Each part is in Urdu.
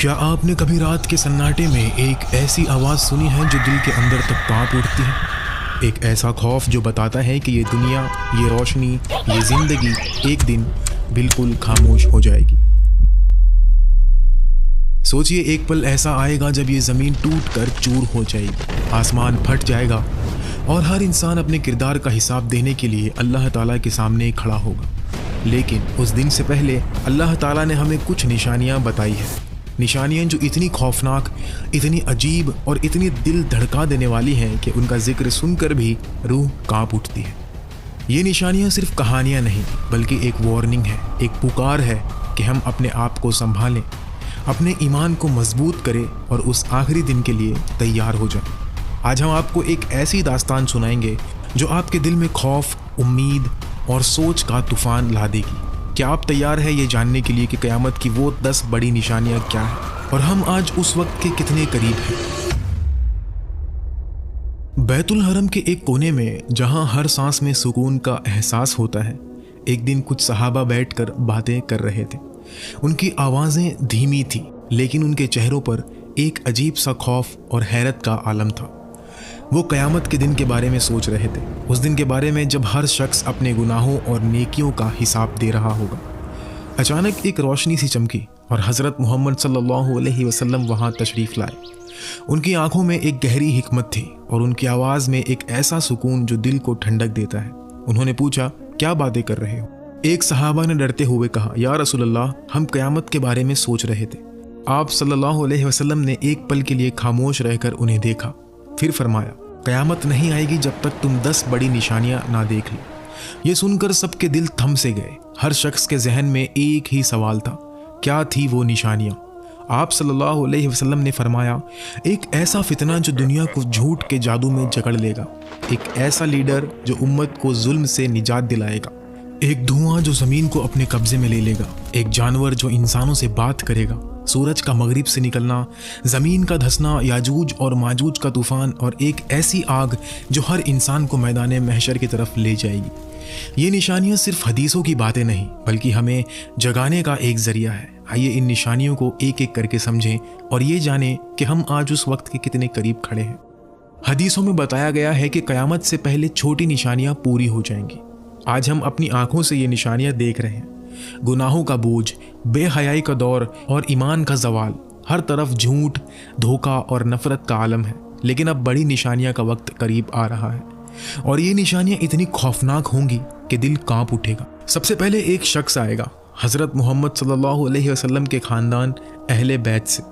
کیا آپ نے کبھی رات کے سناٹے میں ایک ایسی آواز سنی ہے جو دل کے اندر تک کانپ اٹھتی ہے؟ ایک ایسا خوف جو بتاتا ہے کہ یہ دنیا، یہ روشنی، یہ زندگی ایک دن بالکل خاموش ہو جائے گی۔ سوچئے، ایک پل ایسا آئے گا جب یہ زمین ٹوٹ کر چور ہو جائے گی، آسمان پھٹ جائے گا اور ہر انسان اپنے کردار کا حساب دینے کے لیے اللہ تعالیٰ کے سامنے کھڑا ہوگا۔ لیکن اس دن سے پہلے اللہ تعالیٰ نے ہمیں کچھ نشانیاں بتائی ہیں، نشانیاں جو اتنی خوفناک، اتنی عجیب اور اتنی دل دھڑکا دینے والی ہیں کہ ان کا ذکر سن کر بھی روح کانپ اٹھتی ہے۔ یہ نشانیاں صرف کہانیاں نہیں بلکہ ایک وارننگ ہے، ایک پکار ہے کہ ہم اپنے آپ کو سنبھالیں، اپنے ایمان کو مضبوط کریں اور اس آخری دن کے لیے تیار ہو جائیں۔ آج ہم آپ کو ایک ایسی داستان سنائیں گے جو آپ کے دل میں خوف، امید اور سوچ کا طوفان لا دے گی۔ کیا آپ تیار ہیں یہ جاننے کے لیے کہ قیامت کی وہ 10 بڑی نشانیاں کیا ہیں اور ہم آج اس وقت کے کتنے قریب ہیں؟ بیت الحرم کے ایک کونے میں جہاں ہر سانس میں سکون کا احساس ہوتا ہے، ایک دن کچھ صحابہ بیٹھ کر باتیں کر رہے تھے۔ ان کی آوازیں دھیمی تھیں لیکن ان کے چہروں پر ایک عجیب سا خوف اور حیرت کا عالم تھا۔ وہ قیامت کے دن کے بارے میں سوچ رہے تھے، اس دن کے بارے میں جب ہر شخص اپنے گناہوں اور نیکیوں کا حساب دے رہا ہوگا۔ اچانک ایک روشنی سی چمکی اور حضرت محمد صلی اللہ علیہ وسلم وہاں تشریف لائے۔ ان کی آنکھوں میں ایک گہری حکمت تھی اور ان کی آواز میں ایک ایسا سکون جو دل کو ٹھنڈک دیتا ہے۔ انہوں نے پوچھا، کیا باتیں کر رہے ہو؟ ایک صحابہ نے ڈرتے ہوئے کہا، یا رسول اللہ، ہم قیامت کے بارے میں سوچ رہے تھے۔ آپ صلی اللہ علیہ وسلم نے ایک پل کے لیے خاموش رہ کر انہیں دیکھا، پھر فرمایا، قیامت نہیں آئے گی جب تک تم 10 بڑی نشانیاں نہ دیکھ لو۔ یہ سن کر سب کے دل تھم سے گئے۔ ہر شخص کے ذہن میں ایک ہی سوال تھا، کیا تھی وہ نشانیاں؟ آپ صلی اللہ علیہ وسلم نے فرمایا، ایک ایسا فتنہ جو دنیا کو جھوٹ کے جادو میں جکڑ لے گا، ایک ایسا لیڈر جو امت کو ظلم سے نجات دلائے گا، ایک دھواں جو زمین کو اپنے قبضے میں لے لے گا، ایک جانور جو انسانوں سے بات کرے گا، سورج کا مغرب سے نکلنا، زمین کا دھسنا، یاجوج اور ماجوج کا طوفان، اور ایک ایسی آگ جو ہر انسان کو میدان محشر کی طرف لے جائے گی۔ یہ نشانیاں صرف حدیثوں کی باتیں نہیں بلکہ ہمیں جگانے کا ایک ذریعہ ہے۔ آئیے ان نشانیوں کو ایک ایک کر کے سمجھیں اور یہ جانیں کہ ہم آج اس وقت کے کتنے قریب کھڑے ہیں۔ حدیثوں میں بتایا گیا ہے کہ قیامت سے پہلے چھوٹی نشانیاں پوری ہو جائیں گی۔ آج ہم اپنی آنکھوں سے یہ نشانیاں دیکھ رہے ہیں۔ گناہوں کا بوجھ، بے حیائی کا دور اور ایمان کا زوال، ہر طرف جھوٹ، دھوکہ اور نفرت کا عالم ہے۔ لیکن اب بڑی نشانیاں کا وقت قریب آ رہا ہے اور یہ نشانیاں اتنی خوفناک ہوں گی کہ دل کانپ اٹھے گا۔ سب سے پہلے ایک شخص آئے گا، حضرت محمد صلی اللہ علیہ وسلم کے خاندان اہل بیت سے۔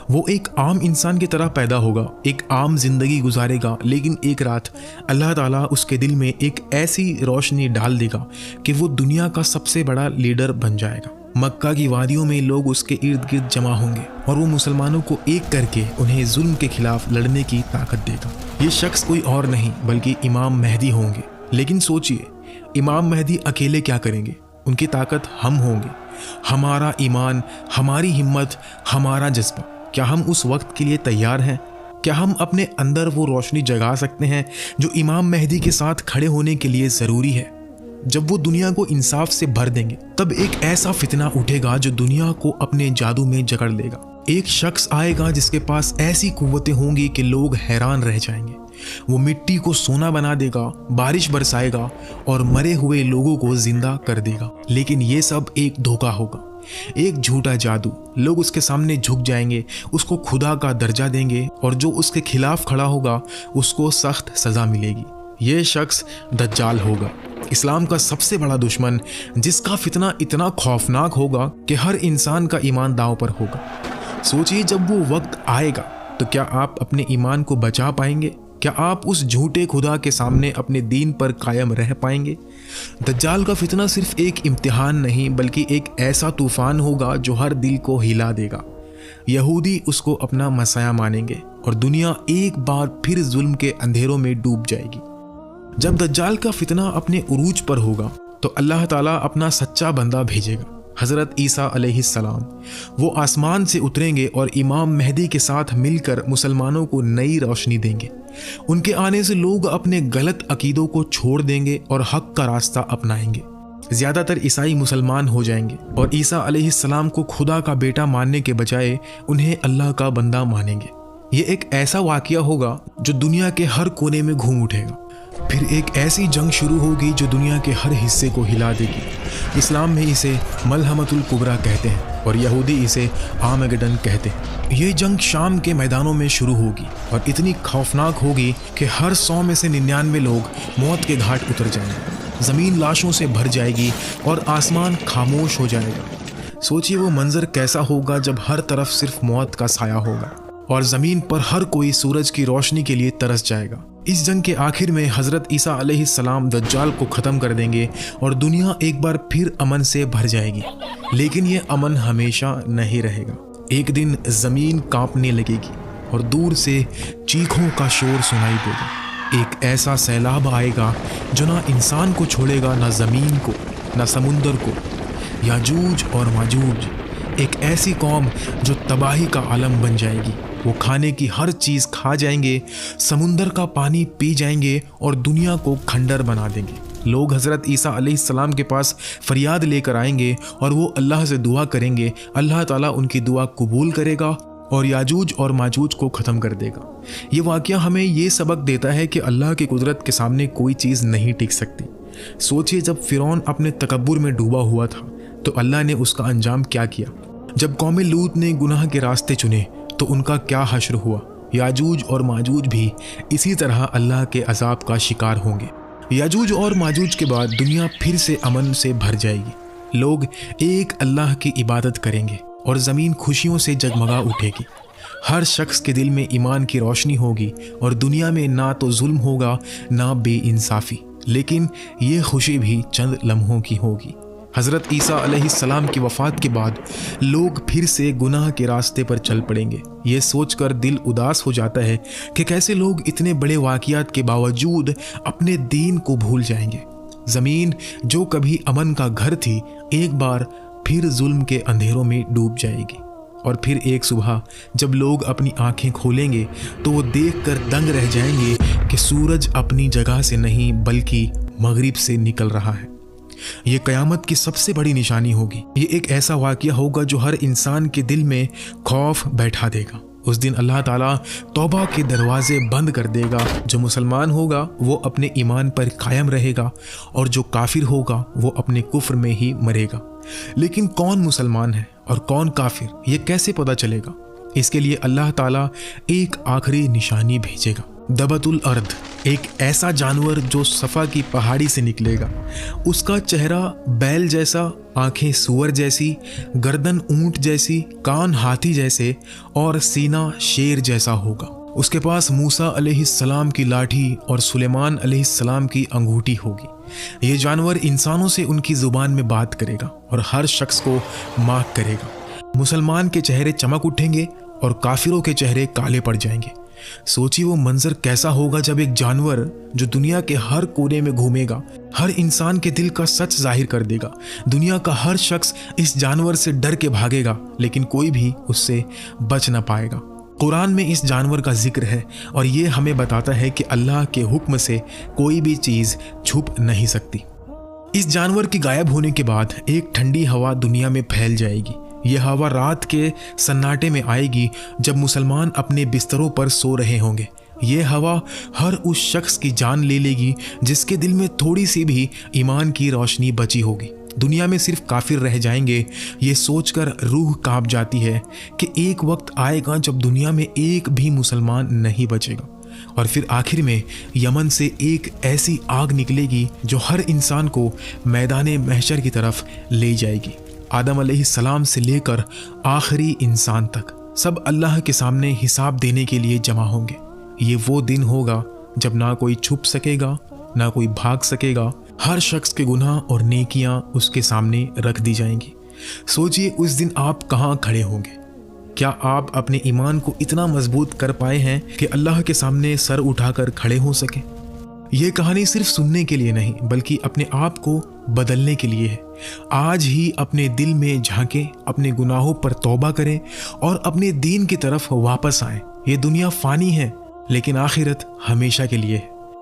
وہ ایک عام انسان کی طرح پیدا ہوگا، ایک عام زندگی گزارے گا، لیکن ایک رات اللہ تعالیٰ اس کے دل میں ایک ایسی روشنی ڈال دے گا کہ وہ دنیا کا سب سے بڑا لیڈر بن جائے گا۔ مکہ کی وادیوں میں لوگ اس کے ارد گرد جمع ہوں گے اور وہ مسلمانوں کو ایک کر کے انہیں ظلم کے خلاف لڑنے کی طاقت دے گا۔ یہ شخص کوئی اور نہیں بلکہ امام مہدی ہوں گے۔ لیکن سوچئے، امام مہدی اکیلے کیا کریں گے؟ ان کی طاقت ہم ہوں گے، ہمارا ایمان، ہماری ہمت، ہمارا جذبہ۔ کیا ہم اس وقت کے لیے تیار ہیں؟ کیا ہم اپنے اندر وہ روشنی جگا سکتے ہیں جو امام مہدی کے ساتھ کھڑے ہونے کے لیے ضروری ہے؟ جب وہ دنیا کو انصاف سے بھر دیں گے تب ایک ایسا فتنہ اٹھے گا جو دنیا کو اپنے جادو میں جکڑ لے گا۔ ایک شخص آئے گا جس کے پاس ایسی قوتیں ہوں گی کہ لوگ حیران رہ جائیں گے۔ وہ مٹی کو سونا بنا دے گا، بارش برسائے گا اور مرے ہوئے لوگوں کو زندہ کر دے گا۔ لیکن یہ سب ایک دھوکہ ہوگا، ایک جھوٹا جادو۔ لوگ اس کے سامنے جھک جائیں گے، اس کو خدا کا درجہ دیں گے اور جو اس کے خلاف کھڑا ہوگا اس کو سخت سزا ملے گی۔ یہ شخص دجال ہوگا، اسلام کا سب سے بڑا دشمن، جس کا فتنہ اتنا خوفناک ہوگا کہ ہر انسان کا ایمان داؤ پر ہوگا۔ سوچئے، جب وہ وقت آئے گا تو کیا آپ اپنے ایمان کو بچا پائیں گے؟ کیا آپ اس جھوٹے خدا کے سامنے اپنے دین پر قائم رہ پائیں گے؟ دجال کا فتنہ صرف ایک امتحان نہیں بلکہ ایک ایسا طوفان ہوگا جو ہر دل کو ہلا دے گا۔ یہودی اس کو اپنا مسیح مانیں گے اور دنیا ایک بار پھر ظلم کے اندھیروں میں ڈوب جائے گی۔ جب دجال کا فتنہ اپنے عروج پر ہوگا تو اللہ تعالیٰ اپنا سچا بندہ بھیجے گا، حضرت عیسیٰ علیہ السلام۔ وہ آسمان سے اتریں گے اور امام مہدی کے ساتھ مل کر مسلمانوں کو نئی روشنی دیں گے۔ ان کے آنے سے لوگ اپنے غلط عقیدوں کو چھوڑ دیں گے اور حق کا راستہ اپنائیں گے۔ زیادہ تر عیسائی مسلمان ہو جائیں گے اور عیسیٰ علیہ السلام کو خدا کا بیٹا ماننے کے بجائے انہیں اللہ کا بندہ مانیں گے۔ یہ ایک ایسا واقعہ ہوگا جو دنیا کے ہر کونے میں گھوم اٹھے گا۔ پھر ایک ایسی جنگ شروع ہوگی جو دنیا کے ہر حصے کو ہلا دے گی۔ اسلام میں اسے ملحمۃ الکبریٰ کہتے ہیں اور یہودی اسے آرمیگیڈن کہتے ہیں۔ یہ جنگ شام کے میدانوں میں شروع ہوگی اور اتنی خوفناک ہوگی کہ ہر 100 میں سے 99 لوگ موت کے گھاٹ اتر جائیں گے۔ زمین لاشوں سے بھر جائے گی اور آسمان خاموش ہو جائے گا۔ سوچیے وہ منظر کیسا ہوگا جب ہر طرف صرف موت کا سایہ ہوگا اور زمین پر ہر کوئی سورج کی روشنی کے لیے ترس جائے گا۔ اس جنگ کے آخر میں حضرت عیسیٰ علیہ السلام دجال کو ختم کر دیں گے اور دنیا ایک بار پھر امن سے بھر جائے گی، لیکن یہ امن ہمیشہ نہیں رہے گا۔ ایک دن زمین کانپنے لگے گی اور دور سے چیخوں کا شور سنائی دے گا۔ ایک ایسا سیلاب آئے گا جو نہ انسان کو چھوڑے گا، نہ زمین کو، نہ سمندر کو۔ یاجوج اور ماجوج، ایک ایسی قوم جو تباہی کا عالم بن جائے گی۔ وہ کھانے کی ہر چیز کھا جائیں گے، سمندر کا پانی پی جائیں گے اور دنیا کو کھنڈر بنا دیں گے۔ لوگ حضرت عیسیٰ علیہ السلام کے پاس فریاد لے کر آئیں گے اور وہ اللہ سے دعا کریں گے۔ اللہ تعالیٰ ان کی دعا قبول کرے گا اور یاجوج اور ماجوج کو ختم کر دے گا۔ یہ واقعہ ہمیں یہ سبق دیتا ہے کہ اللہ کی قدرت کے سامنے کوئی چیز نہیں ٹک سکتی۔ سوچئے جب فرعون اپنے تکبر میں ڈوبا ہوا تھا تو اللہ نے اس کا انجام کیا کیا۔ جب قوم لوط نے گناہ کے راستے چنے تو ان کا کیا حشر ہوا۔ یاجوج اور ماجوج بھی اسی طرح اللہ کے عذاب کا شکار ہوں گے۔ یاجوج اور ماجوج کے بعد دنیا پھر سے امن سے بھر جائے گی۔ لوگ ایک اللہ کی عبادت کریں گے اور زمین خوشیوں سے جگمگا اٹھے گی۔ ہر شخص کے دل میں ایمان کی روشنی ہوگی اور دنیا میں نہ تو ظلم ہوگا نہ بے انصافی، لیکن یہ خوشی بھی چند لمحوں کی ہوگی۔ حضرت عیسیٰ علیہ السلام کی وفات کے بعد لوگ پھر سے گناہ کے راستے پر چل پڑیں گے۔ یہ سوچ کر دل اداس ہو جاتا ہے کہ کیسے لوگ اتنے بڑے واقعات کے باوجود اپنے دین کو بھول جائیں گے۔ زمین جو کبھی امن کا گھر تھی ایک بار پھر ظلم کے اندھیروں میں ڈوب جائے گی، اور پھر ایک صبح جب لوگ اپنی آنکھیں کھولیں گے تو وہ دیکھ کر دنگ رہ جائیں گے کہ سورج اپنی جگہ سے نہیں بلکہ مغرب سے نکل رہا ہے۔ یہ قیامت کی سب سے بڑی نشانی ہوگی۔ یہ ایک ایسا واقعہ ہوگا جو ہر انسان کے دل میں خوف بیٹھا دے گا۔ اس دن اللہ تعالیٰ توبہ کے دروازے بند کر دے گا۔ جو مسلمان ہوگا وہ اپنے ایمان پر قائم رہے گا اور جو کافر ہوگا وہ اپنے کفر میں ہی مرے گا۔ لیکن کون مسلمان ہے اور کون کافر، یہ کیسے پتہ چلے گا؟ اس کے لیے اللہ تعالیٰ ایک آخری نشانی بھیجے گا۔ دبت الارض، ایک ایسا جانور جو صفا کی پہاڑی سے نکلے گا۔ اس کا چہرہ بیل جیسا، آنکھیں سور جیسی، گردن اونٹ جیسی، کان ہاتھی جیسے اور سینہ شیر جیسا ہوگا۔ اس کے پاس موسیٰ علیہ السلام کی لاٹھی اور سلیمان علیہ السلام کی انگوٹھی ہوگی۔ یہ جانور انسانوں سے ان کی زبان میں بات کرے گا اور ہر شخص کو ماک کرے گا۔ مسلمان کے چہرے چمک اٹھیں گے اور کافروں کے چہرے کالے پڑ جائیں گے۔ سوچیے وہ منظر کیسا ہوگا جب ایک جانور جو دنیا کے ہر کونے میں گھومے گا ہر انسان کے دل کا سچ ظاہر کر دے گا۔ دنیا کا ہر شخص اس جانور سے ڈر کے بھاگے گا، لیکن کوئی بھی اس سے بچ نہ پائے گا۔ قرآن میں اس جانور کا ذکر ہے اور یہ ہمیں بتاتا ہے کہ اللہ کے حکم سے کوئی بھی چیز چھپ نہیں سکتی۔ اس جانور کے غائب ہونے کے بعد ایک ٹھنڈی ہوا دنیا میں پھیل جائے گی۔ یہ ہوا رات کے سناٹے میں آئے گی جب مسلمان اپنے بستروں پر سو رہے ہوں گے۔ یہ ہوا ہر اس شخص کی جان لے لے گی جس کے دل میں تھوڑی سی بھی ایمان کی روشنی بچی ہوگی۔ دنیا میں صرف کافر رہ جائیں گے۔ یہ سوچ کر روح کانپ جاتی ہے کہ ایک وقت آئے گا جب دنیا میں ایک بھی مسلمان نہیں بچے گا، اور پھر آخر میں یمن سے ایک ایسی آگ نکلے گی جو ہر انسان کو میدان محشر کی طرف لے جائے گی۔ آدم علیہ السلام سے لے کر آخری انسان تک سب اللہ کے سامنے حساب دینے کے لیے جمع ہوں گے۔ یہ وہ دن ہوگا جب نہ کوئی چھپ سکے گا نہ کوئی بھاگ سکے گا۔ ہر شخص کے گناہ اور نیکیاں اس کے سامنے رکھ دی جائیں گی۔ سوچئے اس دن آپ کہاں کھڑے ہوں گے؟ کیا آپ اپنے ایمان کو اتنا مضبوط کر پائے ہیں کہ اللہ کے سامنے سر اٹھا کر کھڑے ہو سکیں؟ یہ کہانی صرف سننے کے لیے نہیں بلکہ اپنے آپ کو بدلنے کے لیے ہے۔ آج ہی اپنے دل میں جھانکیں، اپنے گناہوں پر توبہ کریں اور اپنے دین کی طرف واپس آئیں۔ یہ دنیا فانی ہے لیکن آخرت ہمیشہ کے لیے ہے۔